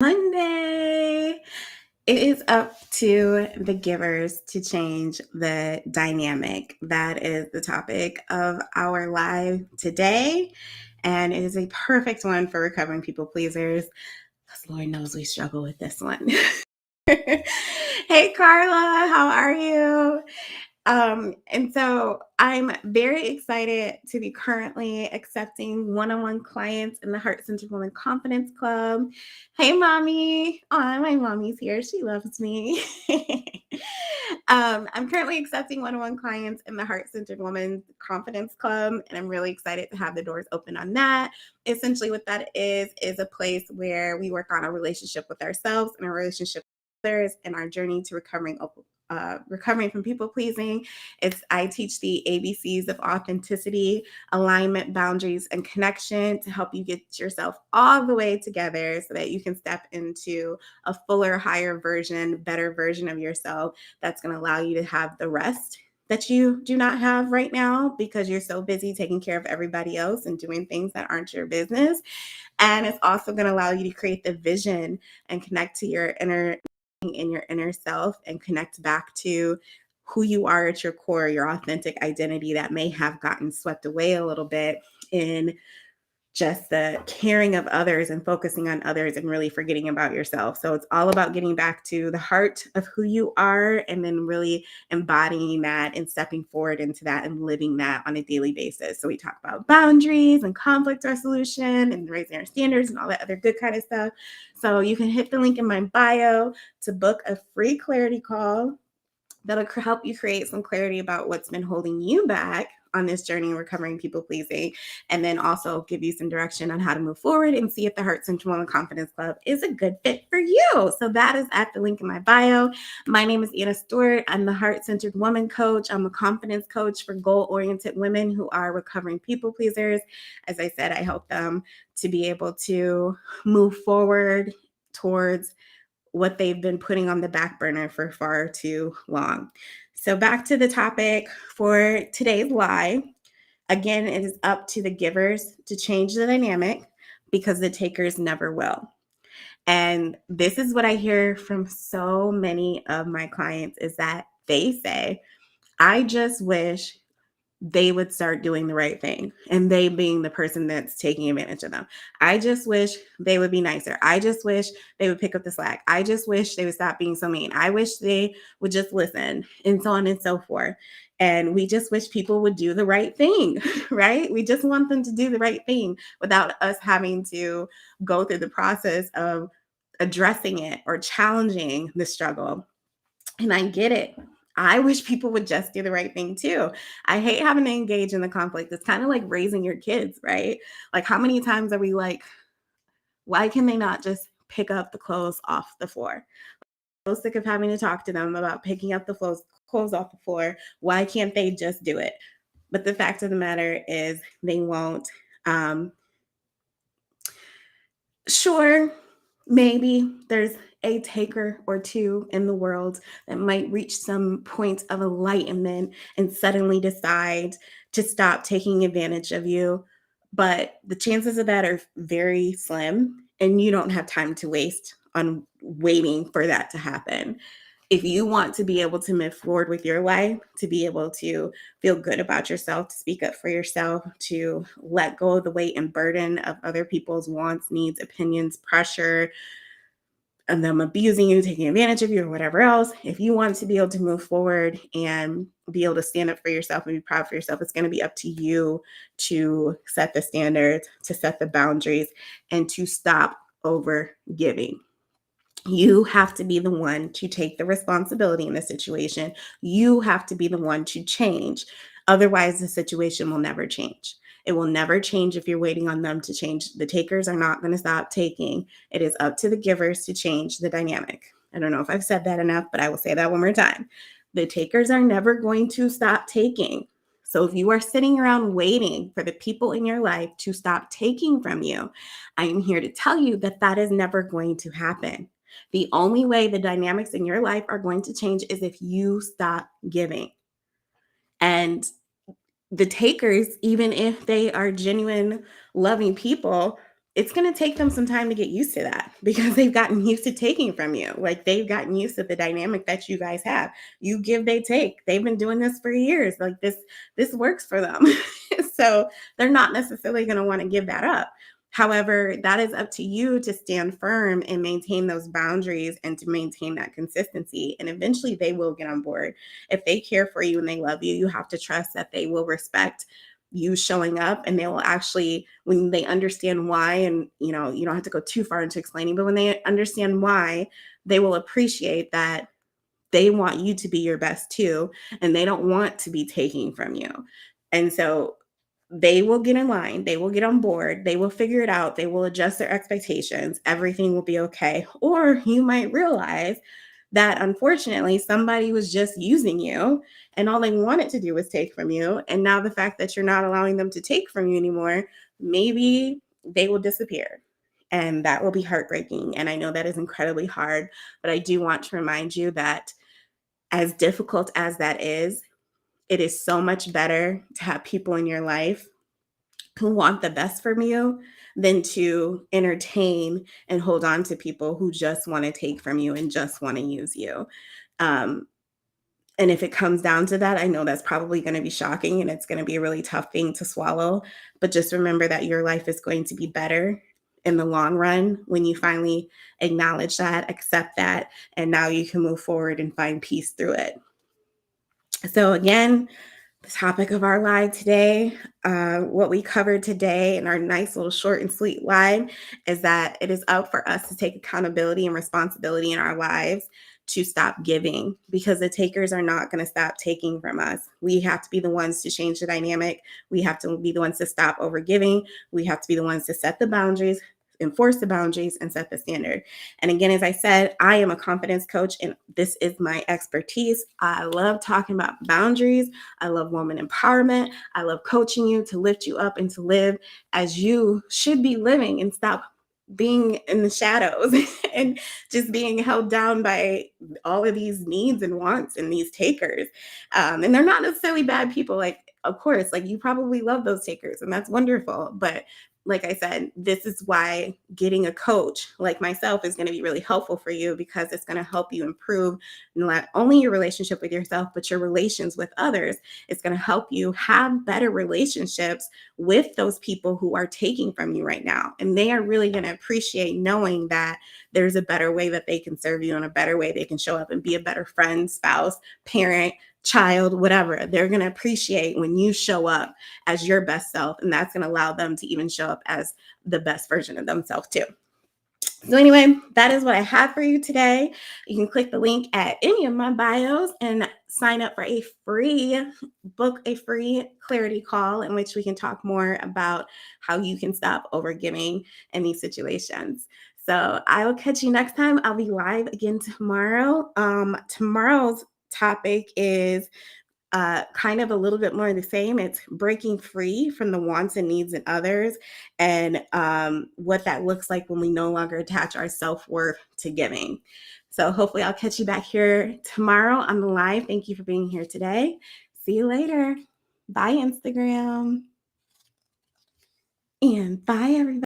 Monday. It is up to the givers to change the dynamic. That is the topic of our live today. And it is a perfect one for recovering people pleasers because Lord knows we struggle with this one. Hey, Carla, how are you? And so I'm very excited to be currently accepting one-on-one clients in the Heart Centered Woman Confidence Club. Hey, mommy. Oh, my mommy's here. She loves me. I'm currently accepting one-on-one clients in the Heart Centered Woman Confidence Club, and I'm really excited to have the doors open on that. Essentially, what that is a place where we work on a relationship with ourselves and a relationship with others and our journey to recovering from people pleasing. I teach the ABCs of authenticity, alignment, boundaries, and connection to help you get yourself all the way together so that you can step into a fuller, higher version, better version of yourself that's going to allow you to have the rest that you do not have right now because you're so busy taking care of everybody else and doing things that aren't your business. And it's also going to allow you to create the vision and connect to your inner self and connect back to who you are at your core, your authentic identity that may have gotten swept away a little bit in just the caring of others and focusing on others and really forgetting about yourself. So it's all about getting back to the heart of who you are and then really embodying that and stepping forward into that and living that on a daily basis. So we talk about boundaries and conflict resolution and raising our standards and all that other good kind of stuff. So you can hit the link in my bio to book a free clarity call that'll help you create some clarity about what's been holding you back on this journey of recovering people pleasing, and then also give you some direction on how to move forward and see if the Heart Centered Woman Confidence Club is a good fit for you. So that is at the link in my bio. My name is Anna Stewart. I'm the Heart Centered Woman Coach. I'm a confidence coach for goal-oriented women who are recovering people pleasers. As I said, I help them to be able to move forward towards what they've been putting on the back burner for far too long. So back to the topic for today's live. Again, it is up to the givers to change the dynamic because the takers never will. And this is what I hear from so many of my clients is that they say, I just wish they would start doing the right thing, and they being the person that's taking advantage of them. I just wish they would be nicer. I just wish they would pick up the slack. I just wish they would stop being so mean. I wish they would just listen, and so on and so forth. And we just wish people would do the right thing, right? We just want them to do the right thing without us having to go through the process of addressing it or challenging the struggle. And I get it. I wish people would just do the right thing too. I hate having to engage in the conflict. It's kind of like raising your kids, right? Like, how many times are we like, why can they not just pick up the clothes off the floor? I'm so sick of having to talk to them about picking up the clothes off the floor. Why can't they just do it? But the fact of the matter is, they won't. Um, Sure, maybe there's a taker or two in the world that might reach some point of enlightenment and suddenly decide to stop taking advantage of you. But the chances of that are very slim, and you don't have time to waste on waiting for that to happen. If you want to be able to move forward with your life, to be able to feel good about yourself, to speak up for yourself, to let go of the weight and burden of other people's wants, needs, opinions, pressure, and them abusing you, taking advantage of you, or whatever else, if you want to be able to move forward and be able to stand up for yourself and be proud for yourself, it's going to be up to you to set the standards, to set the boundaries, and to stop over giving. You have to be the one to take the responsibility in the situation. You have to be the one to change. Otherwise, the situation will never change. It will never change if you're waiting on them to change. The takers are not going to stop taking. It is up to the givers to change the dynamic. I don't know if I've said that enough, but I will say that one more time. The takers are never going to stop taking. So if you are sitting around waiting for the people in your life to stop taking from you, I am here to tell you that that is never going to happen. The only way the dynamics in your life are going to change is if you stop giving. And the takers, even if they are genuine, loving people, it's going to take them some time to get used to that because they've gotten used to taking from you. Like they've gotten used to the dynamic that you guys have. You give, they take. They've been doing this for years. Like this works for them. So they're not necessarily going to want to give that up. However, that is up to you to stand firm and maintain those boundaries and to maintain that consistency. And eventually they will get on board. If they care for you and they love you, you have to trust that they will respect you showing up, and they will actually, when they understand why, and you don't have to go too far into explaining, but when they understand why, they will appreciate that they want you to be your best too, and they don't want to be taking from you. And so they will get in line, they will get on board, they will figure it out, they will adjust their expectations, everything will be okay. Or you might realize that unfortunately somebody was just using you and all they wanted to do was take from you. And now the fact that you're not allowing them to take from you anymore, maybe they will disappear. And that will be heartbreaking. And I know that is incredibly hard, but I do want to remind you that as difficult as that is, it is so much better to have people in your life who want the best from you than to entertain and hold on to people who just want to take from you and just want to use you. Um, and if it comes down to that, I know that's probably going to be shocking and it's going to be a really tough thing to swallow. But just remember that your life is going to be better in the long run when you finally acknowledge that, accept that, and now you can move forward and find peace through it. So, again, the topic of our live today, what we covered today in our nice little short and sweet live, is that it is up for us to take accountability and responsibility in our lives to stop giving, because the takers are not going to stop taking from us. We have to be the ones to change the dynamic. We have to be the ones to stop over giving. We have to be the ones to set the boundaries, enforce the boundaries, and set the standard. And again, as I said, I am a confidence coach and this is my expertise. I love talking about boundaries. I love woman empowerment. I love coaching you to lift you up and to live as you should be living and stop being in the shadows and just being held down by all of these needs and wants and these takers. And they're not necessarily bad people. Like, of course, like you probably love those takers and that's wonderful. But like I said, this is why getting a coach like myself is going to be really helpful for you, because it's going to help you improve not only your relationship with yourself, but your relations with others. It's going to help you have better relationships with those people who are taking from you right now. And they are really going to appreciate knowing that there's a better way that they can serve you and a better way they can show up and be a better friend, spouse, parent, child, whatever. They're going to appreciate when you show up as your best self, and that's going to allow them to even show up as the best version of themselves too. So anyway, that is what I have for you today. You can click the link at any of my bios and sign up for a free clarity call in which we can talk more about how you can stop overgiving in these situations. So I will catch you next time. I'll be live again tomorrow. Tomorrow's topic is kind of a little bit more of the same. It's breaking free from the wants and needs in others, and what that looks like when we no longer attach our self-worth to giving. So hopefully I'll catch you back here tomorrow on the live. Thank you for being here today. See you later. Bye, Instagram. And bye, everybody.